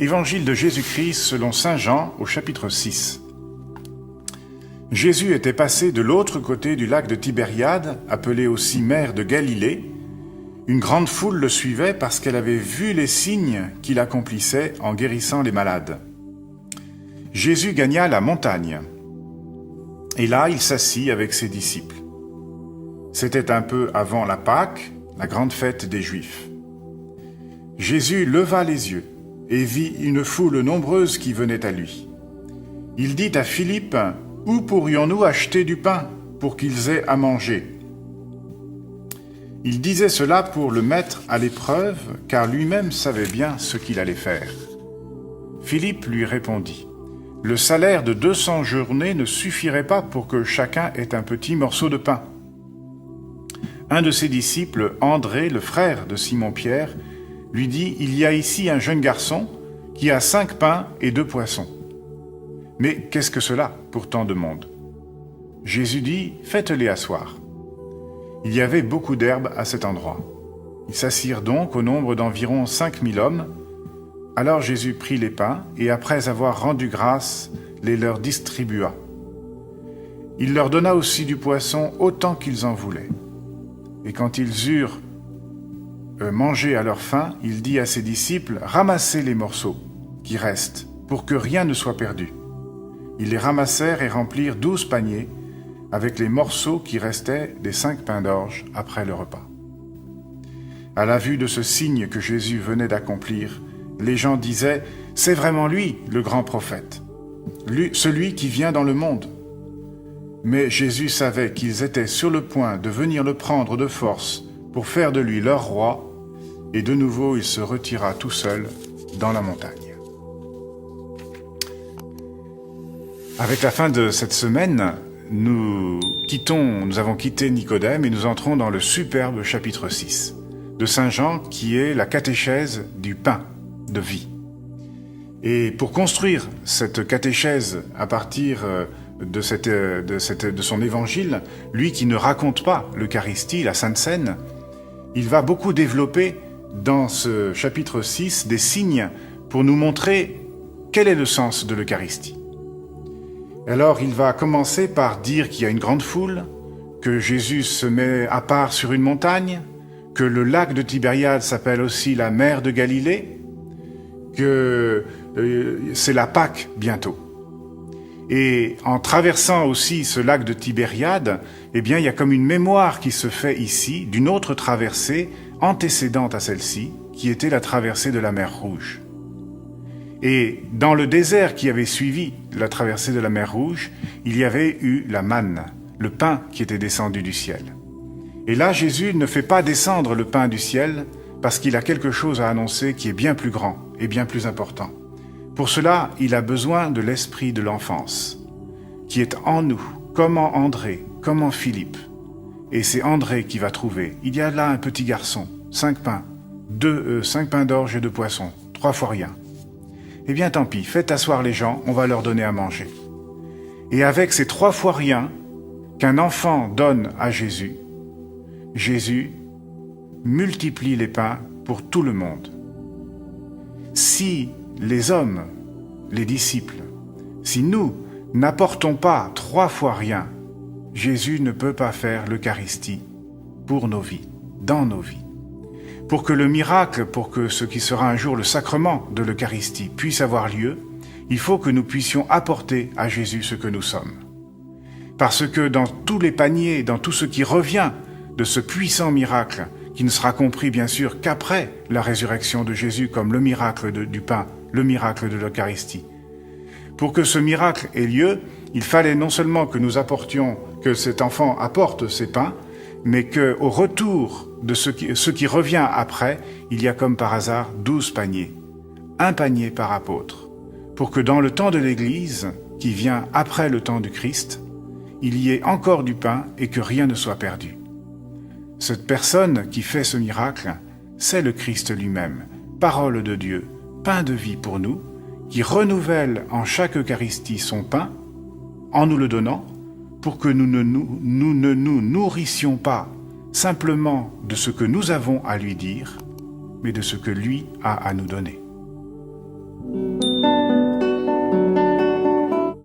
Évangile de Jésus-Christ selon saint Jean au chapitre 6. Jésus était passé de l'autre côté du lac de Tibériade, appelé aussi mer de Galilée. Une grande foule le suivait parce qu'elle avait vu les signes qu'il accomplissait en guérissant les malades. Jésus gagna la montagne. Et là, il s'assit avec ses disciples. C'était un peu avant la Pâque, la grande fête des Juifs. Jésus leva les yeux et vit une foule nombreuse qui venait à lui. Il dit à Philippe, « Où pourrions-nous acheter du pain pour qu'ils aient à manger ?» Il disait cela pour le mettre à l'épreuve, car lui-même savait bien ce qu'il allait faire. Philippe lui répondit, « Le salaire de 200 journées ne suffirait pas pour que chacun ait un petit morceau de pain. » Un de ses disciples, André, le frère de Simon-Pierre, lui dit, « Il y a ici un jeune garçon qui a 5 pains et 2 poissons. Mais qu'est-ce que cela pour tant de monde ?» Jésus dit, « Faites-les asseoir. » Il y avait beaucoup d'herbe à cet endroit. Ils s'assirent donc au nombre d'environ 5000 hommes. Alors Jésus prit les pains et après avoir rendu grâce, les leur distribua. Il leur donna aussi du poisson autant qu'ils en voulaient. Et quand ils eurent mangé à leur faim, il dit à ses disciples, « Ramassez les morceaux qui restent, pour que rien ne soit perdu. » Ils les ramassèrent et remplirent 12 paniers avec les morceaux qui restaient des 5 pains d'orge après le repas. À la vue de ce signe que Jésus venait d'accomplir, les gens disaient, « C'est vraiment lui, le grand prophète, celui qui vient dans le monde. » Mais Jésus savait qu'ils étaient sur le point de venir le prendre de force pour faire de lui leur roi, et de nouveau il se retira tout seul dans la montagne. Avec la fin de cette semaine, nous avons quitté Nicodème et nous entrons dans le superbe chapitre 6 de Saint Jean qui est la catéchèse du pain de vie. Et pour construire cette catéchèse à partir de son évangile, lui qui ne raconte pas l'Eucharistie, la Sainte Seine, il va beaucoup développer dans ce chapitre 6 des signes pour nous montrer quel est le sens de l'Eucharistie. Alors il va commencer par dire qu'il y a une grande foule, que Jésus se met à part sur une montagne, que le lac de Tibériade s'appelle aussi la mer de Galilée, que c'est la Pâque bientôt. Et en traversant aussi ce lac de Tibériade, eh bien, il y a comme une mémoire qui se fait ici d'une autre traversée antécédente à celle-ci, qui était la traversée de la mer Rouge. Et dans le désert qui avait suivi la traversée de la mer Rouge, il y avait eu la manne, le pain qui était descendu du ciel. Et là, Jésus ne fait pas descendre le pain du ciel parce qu'il a quelque chose à annoncer qui est bien plus grand et bien plus important. Pour cela, il a besoin de l'esprit de l'enfance, qui est en nous, comme en André, comme en Philippe. Et c'est André qui va trouver. Il y a là un petit garçon, 5 pains, 5 pains d'orge et 2 poissons, 3 fois rien. Eh bien tant pis, faites asseoir les gens, on va leur donner à manger. Et avec ces 3 fois rien qu'un enfant donne à Jésus, Jésus multiplie les pains pour tout le monde. Si les hommes, les disciples, si nous n'apportons pas 3 fois rien, Jésus ne peut pas faire l'Eucharistie pour nos vies, dans nos vies. Pour que le miracle, pour que ce qui sera un jour le sacrement de l'Eucharistie puisse avoir lieu, il faut que nous puissions apporter à Jésus ce que nous sommes. Parce que dans tous les paniers, dans tout ce qui revient de ce puissant miracle, qui ne sera compris bien sûr qu'après la résurrection de Jésus comme le miracle du pain, le miracle de l'Eucharistie. Pour que ce miracle ait lieu, il fallait non seulement que nous apportions, que cet enfant apporte ses pains, mais qu'au retour de ce qui revient après, il y a comme par hasard 12 paniers, un panier par apôtre, pour que dans le temps de l'Église, qui vient après le temps du Christ, il y ait encore du pain et que rien ne soit perdu. Cette personne qui fait ce miracle, c'est le Christ lui-même, parole de Dieu, pain de vie pour nous, qui renouvelle en chaque Eucharistie son pain, en nous le donnant, pour que nous ne nous nourrissions pas simplement de ce que nous avons à lui dire, mais de ce que lui a à nous donner.